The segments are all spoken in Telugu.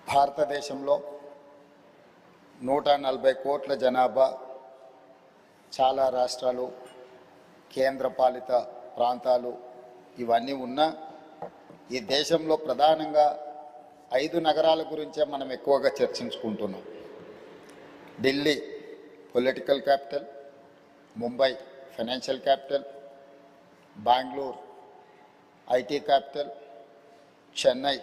భారతదేశంలో 140 కోట్ల జనాభా, చాలా రాష్ట్రాలు, కేంద్రపాలిత ప్రాంతాలు ఇవన్నీ ఉన్నా ఈ దేశంలో ప్రధానంగా 5 నగరాల గురించే మనం ఎక్కువగా చర్చించుకుంటున్నాం. Delhi political capital, Mumbai financial capital, Bengaluru IT capital, Chennai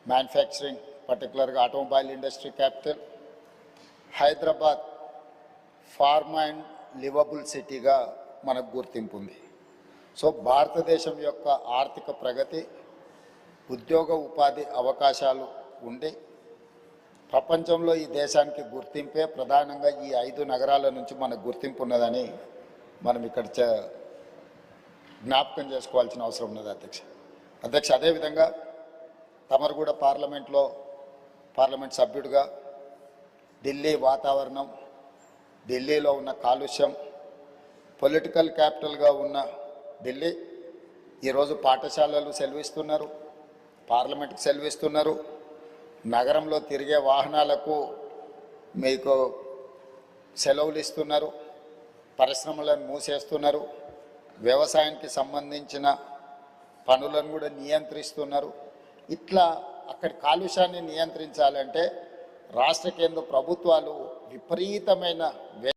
manufacturing పర్టికులర్గా automobile industry capital, Hyderabad pharma and livable సిటీగా మనకు గుర్తింపు ఉంది. సో భారతదేశం యొక్క ఆర్థిక ప్రగతి, ఉద్యోగ ఉపాధి అవకాశాలు ఉండి ప్రపంచంలో ఈ దేశానికి గుర్తింపే ప్రధానంగా ఈ 5 నగరాల నుంచి మనకు గుర్తింపు ఉన్నదని మనం ఇక్కడ జ్ఞాపకం చేసుకోవాల్సిన అవసరం ఉన్నది. అధ్యక్ష అదేవిధంగా తమరు కూడా పార్లమెంట్ సభ్యుడిగా ఢిల్లీ వాతావరణం, ఢిల్లీలో ఉన్న కాలుష్యం, పొలిటికల్ క్యాపిటల్గా ఉన్న ఢిల్లీ ఈరోజు పాఠశాలలు సెలవిస్తున్నారు, పార్లమెంట్కి సెలవిస్తున్నారు, నగరంలో తిరిగే వాహనాలకు మీకు సెలవులు ఇస్తున్నారు, పరిశ్రమలను మూసేస్తున్నారు, వ్యవసాయానికి సంబంధించిన పనులను కూడా నియంత్రిస్తున్నారు. ఇట్లా అక్కడి కాలుష్యాన్ని నియంత్రించాలంటే రాష్ట్ర కేంద్ర ప్రభుత్వాలు విపరీతమైన